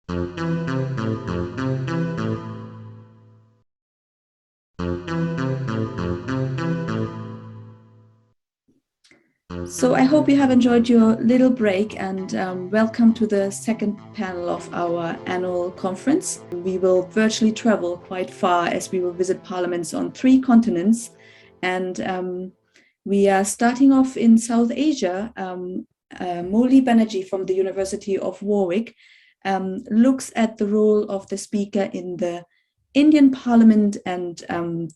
So I hope you have enjoyed your little break, and welcome to the second panel of our annual conference. We will virtually travel quite far as we will visit parliaments on 3 continents, and we are starting off in South Asia. Mouli Banerjee from the University of Warwick looks at the role of the speaker in the Indian Parliament and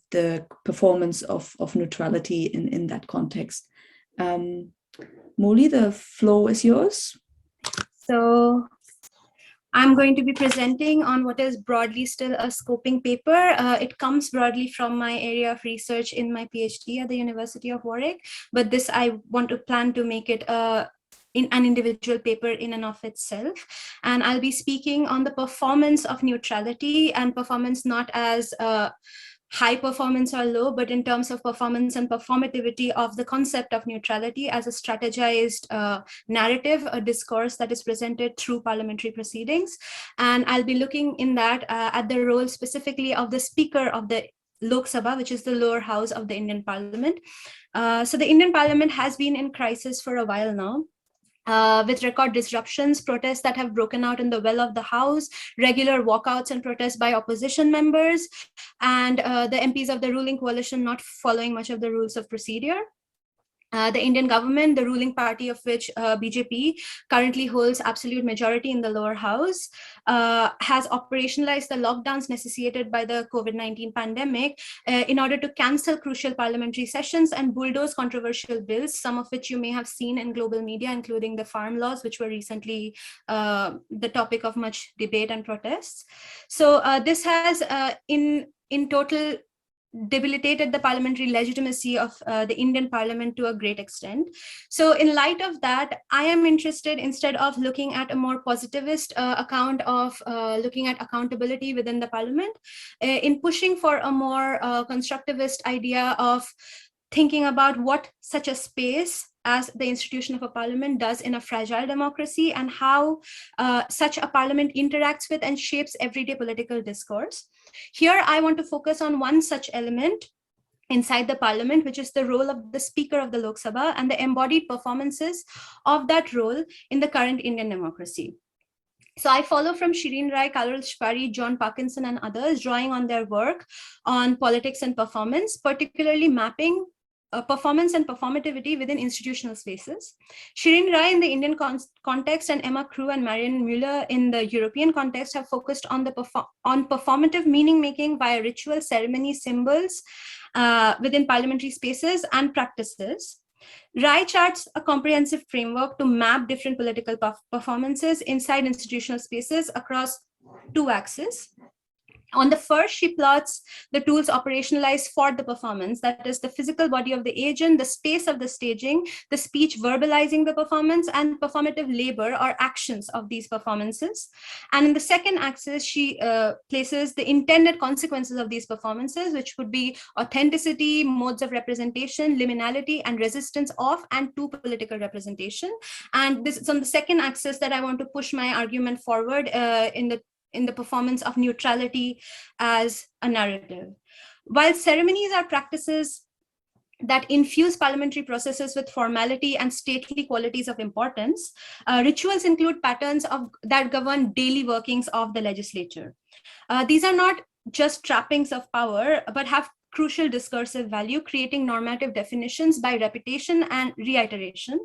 the performance of neutrality in that context. Mouli, the floor is yours. So I'm going to be presenting on what is broadly still a scoping paper. It comes broadly from my area of research in my PhD at the University of Warwick, but this I want to plan to make it in an individual paper in and of itself. And I'll be speaking on the performance of neutrality, and performance not as high performance or low, but in terms of performance and performativity of the concept of neutrality as a strategized narrative, a discourse that is presented through parliamentary proceedings. And I'll be looking in that at the role specifically of the Speaker of the Lok Sabha, which is the lower house of the Indian Parliament. So the Indian Parliament has been in crisis for a while now. With record disruptions, protests that have broken out in the well of the House, regular walkouts and protests by opposition members, and the MPs of the ruling coalition not following much of the rules of procedure. The Indian government, the ruling party of which BJP currently holds absolute majority in the lower house, has operationalized the lockdowns necessitated by the COVID-19 pandemic in order to cancel crucial parliamentary sessions and bulldoze controversial bills, some of which you may have seen in global media, including the farm laws, which were recently the topic of much debate and protests. So this has in total debilitated the parliamentary legitimacy of the Indian Parliament to a great extent. So in light of that, I am interested, instead of looking at a more positivist account of looking at accountability within the Parliament, in pushing for a more constructivist idea of thinking about what such a space as the institution of a parliament does in a fragile democracy, and how such a parliament interacts with and shapes everyday political discourse. Here, I want to focus on one such element inside the parliament, which is the role of the Speaker of the Lok Sabha and the embodied performances of that role in the current Indian democracy. So I follow from Shireen Rai, Carol Shpari, John Parkinson, and others, drawing on their work on politics and performance, particularly mapping performance and performativity within institutional spaces. Shireen Rai in the Indian context, and Emma Crew and Marion Mueller in the European context have focused on the performative meaning making via ritual, ceremony, symbols within parliamentary spaces and practices. Rai charts a comprehensive framework to map different political performances inside institutional spaces across 2 axes. On the first, she plots the tools operationalized for the performance, that is the physical body of the agent, the space of the staging, the speech verbalizing the performance, and performative labor or actions of these performances. And in the second axis, she places the intended consequences of these performances, which would be authenticity, modes of representation, liminality, and resistance of and to political representation. And this is on the second axis that I want to push my argument forward in the performance of neutrality as a narrative. While ceremonies are practices that infuse parliamentary processes with formality and stately qualities of importance, rituals include patterns that govern daily workings of the legislature. These are not just trappings of power, but have crucial discursive value, creating normative definitions by repetition and reiteration.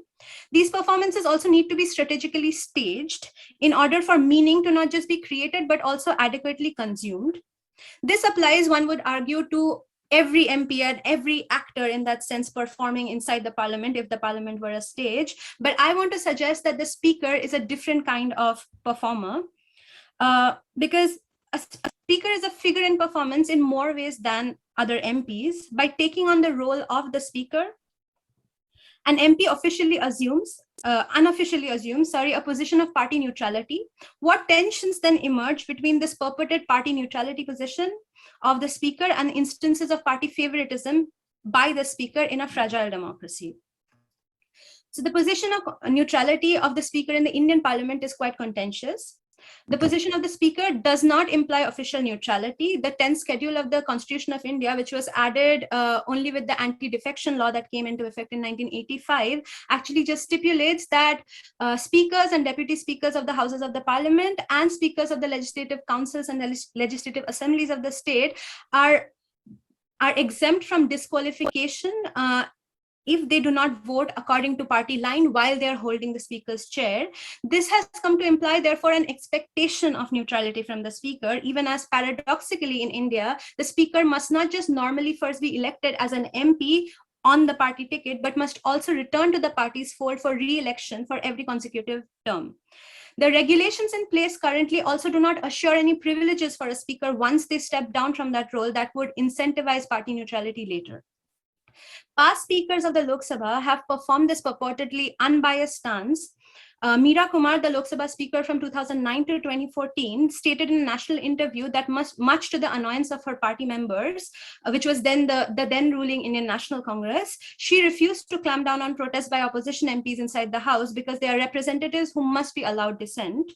These performances also need to be strategically staged in order for meaning to not just be created, but also adequately consumed. This applies, one would argue, to every MP and every actor in that sense performing inside the parliament, if the parliament were a stage. But I want to suggest that the speaker is a different kind of performer, because a speaker is a figure in performance in more ways than other MPs. By taking on the role of the speaker, an MP unofficially assumes a position of party neutrality. What tensions then emerge between this purported party neutrality position of the speaker and instances of party favoritism by the speaker in a fragile democracy? So the position of neutrality of the speaker in the Indian parliament is quite contentious. The position of the speaker does not imply official neutrality. The 10th schedule of the Constitution of India, which was added only with the anti-defection law that came into effect in 1985, actually just stipulates that speakers and deputy speakers of the houses of the parliament and speakers of the legislative councils and the legislative assemblies of the state are exempt from disqualification if they do not vote according to party line while they are holding the speaker's chair. This has come to imply, therefore, an expectation of neutrality from the speaker, even as paradoxically in India, the speaker must not just normally first be elected as an MP on the party ticket, but must also return to the party's fold for re-election for every consecutive term. The regulations in place currently also do not assure any privileges for a speaker once they step down from that role that would incentivize party neutrality later. Past speakers of the Lok Sabha have performed this purportedly unbiased stance. Meera Kumar, the Lok Sabha speaker from 2009 to 2014, stated in a national interview that much to the annoyance of her party members, which was then the then ruling Indian National Congress, she refused to clamp down on protests by opposition MPs inside the house because they are representatives who must be allowed dissent.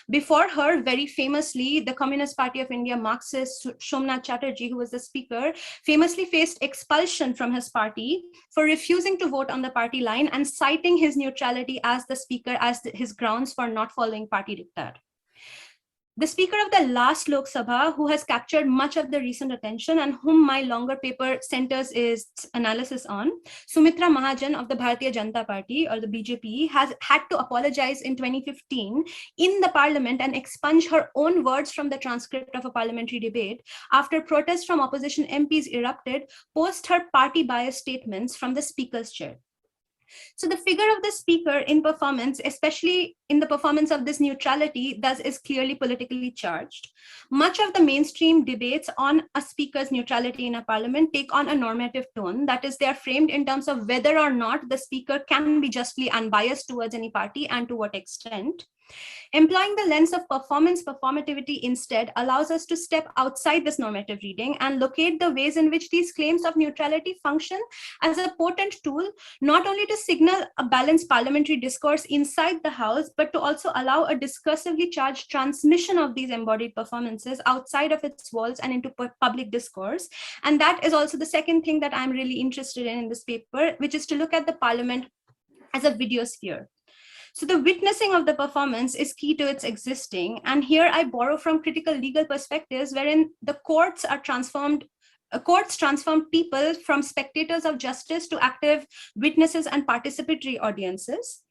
Before her, very famously, the Communist Party of India Marxist Somnath Chatterjee, who was the speaker, famously faced expulsion from his party for refusing to vote on the party line and citing his neutrality as the speaker as his grounds for not following party diktat. The speaker of the last Lok Sabha, who has captured much of the recent attention and whom my longer paper centers its analysis on, Sumitra Mahajan of the Bharatiya Janata Party, or the BJP, has had to apologize in 2015 in the parliament and expunge her own words from the transcript of a parliamentary debate after protests from opposition MPs erupted post her party biased statements from the speaker's chair. So the figure of the speaker in performance, especially in the performance of this neutrality, thus is clearly politically charged. Much of the mainstream debates on a speaker's neutrality in a parliament take on a normative tone. That is, they are framed in terms of whether or not the speaker can be justly unbiased towards any party and to what extent. Employing the lens of performativity instead allows us to step outside this normative reading and locate the ways in which these claims of neutrality function as a potent tool, not only to signal a balanced parliamentary discourse inside the House, but to also allow a discursively charged transmission of these embodied performances outside of its walls and into public discourse. And that is also the second thing that I'm really interested in this paper, which is to look at the parliament as a videosphere. So the witnessing of the performance is key to its existing. And here I borrow from critical legal perspectives wherein the courts transform people from spectators of justice to active witnesses and participatory audiences.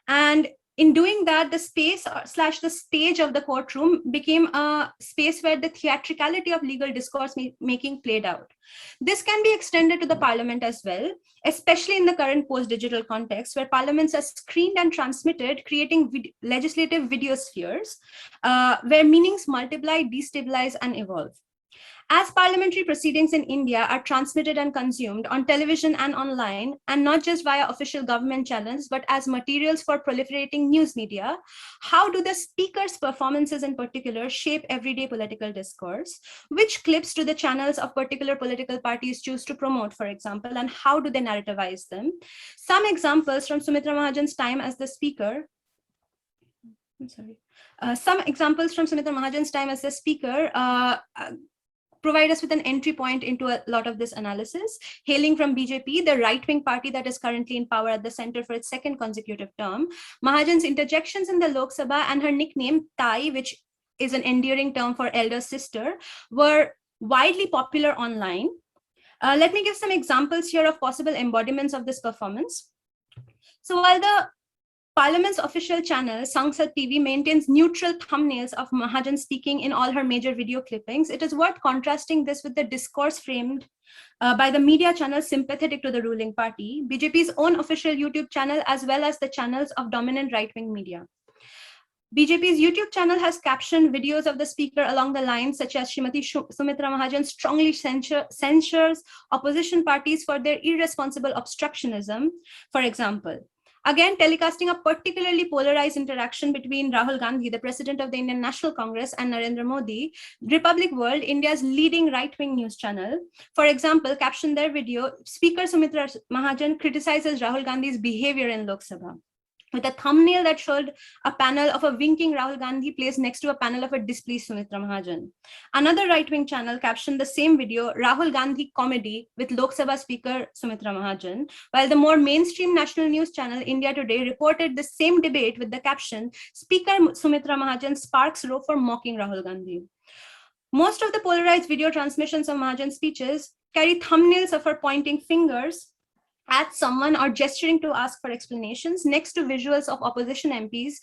And in doing that, the space / the stage of the courtroom became a space where the theatricality of legal discourse making played out. This can be extended to the parliament as well, especially in the current post-digital context where parliaments are screened and transmitted, creating legislative videospheres where meanings multiply, destabilize, and evolve. As parliamentary proceedings in India are transmitted and consumed on television and online, and not just via official government channels, but as materials for proliferating news media, how do the speaker's performances in particular shape everyday political discourse? Which clips do the channels of particular political parties choose to promote, for example, and how do they narrativize them? Some examples from Sumitra Mahajan's time as the speaker. Some examples from Sumitra Mahajan's time as the speaker provide us with an entry point into a lot of this analysis. Hailing from BJP, the right-wing party that is currently in power at the center for its second consecutive term, Mahajan's interjections in the Lok Sabha and her nickname Tai, which is an endearing term for elder sister, were widely popular online. Let me give some examples here of possible embodiments of this performance. So while the Parliament's official channel, Sangsad TV, maintains neutral thumbnails of Mahajan speaking in all her major video clippings, it is worth contrasting this with the discourse framed by the media channels sympathetic to the ruling party, BJP's own official YouTube channel, as well as the channels of dominant right-wing media. BJP's YouTube channel has captioned videos of the speaker along the lines such as Srimati Sumitra Mahajan strongly censures opposition parties for their irresponsible obstructionism, for example. Again, telecasting a particularly polarized interaction between Rahul Gandhi, the president of the Indian National Congress, and Narendra Modi, Republic World, India's leading right-wing news channel, for example, captioned their video, Speaker Sumitra Mahajan criticizes Rahul Gandhi's behavior in Lok Sabha. with a thumbnail that showed a panel of a winking Rahul Gandhi placed next to a panel of a displeased Sumitra Mahajan. Another right-wing channel captioned the same video, Rahul Gandhi comedy with Lok Sabha Speaker Sumitra Mahajan, while the more mainstream national news channel India Today reported the same debate with the caption, Speaker Sumitra Mahajan sparks row for mocking Rahul Gandhi. Most of the polarized video transmissions of Mahajan's speeches carry thumbnails of her pointing fingers at someone or gesturing to ask for explanations next to visuals of opposition MPs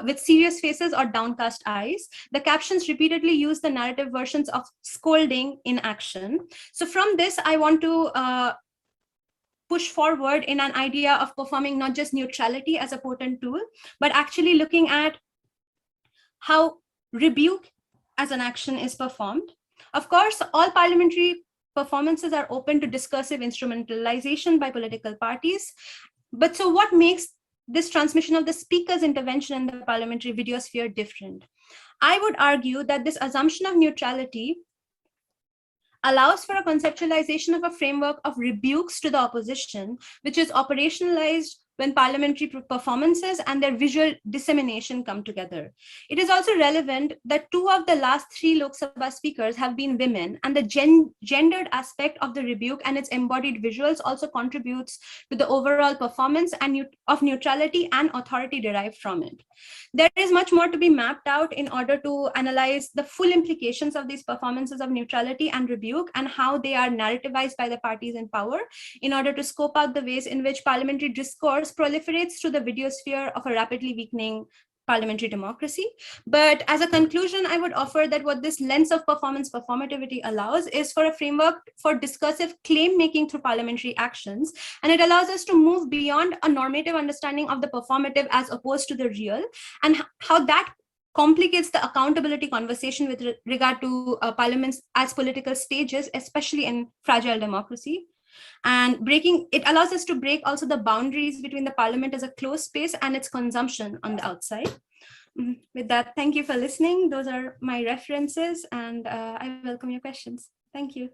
with serious faces or downcast eyes. The captions repeatedly use the narrative versions of scolding in action. So from this, I want to push forward in an idea of performing not just neutrality as a potent tool, but actually looking at how rebuke as an action is performed. Of course, all parliamentary performances are open to discursive instrumentalization by political parties. But so what makes this transmission of the speaker's intervention in the parliamentary videosphere different? I would argue that this assumption of neutrality allows for a conceptualization of a framework of rebukes to the opposition, which is operationalized when parliamentary performances and their visual dissemination come together. It is also relevant that 2 of the last 3 Lok Sabha speakers have been women, and the gendered aspect of the rebuke and its embodied visuals also contributes to the overall performance and of neutrality and authority derived from it. There is much more to be mapped out in order to analyze the full implications of these performances of neutrality and rebuke and how they are narrativized by the parties in power in order to scope out the ways in which parliamentary discourse proliferates through the videosphere of a rapidly weakening parliamentary democracy. But as a conclusion, I would offer that what this lens of performativity allows is for a framework for discursive claim making through parliamentary actions. And it allows us to move beyond a normative understanding of the performative as opposed to the real, and how that complicates the accountability conversation with regard to parliaments as political stages, especially in fragile democracy. And it allows us to break also the boundaries between the parliament as a closed space and its consumption on the outside. With that, thank you for listening. Those are my references, and I welcome your questions. Thank you.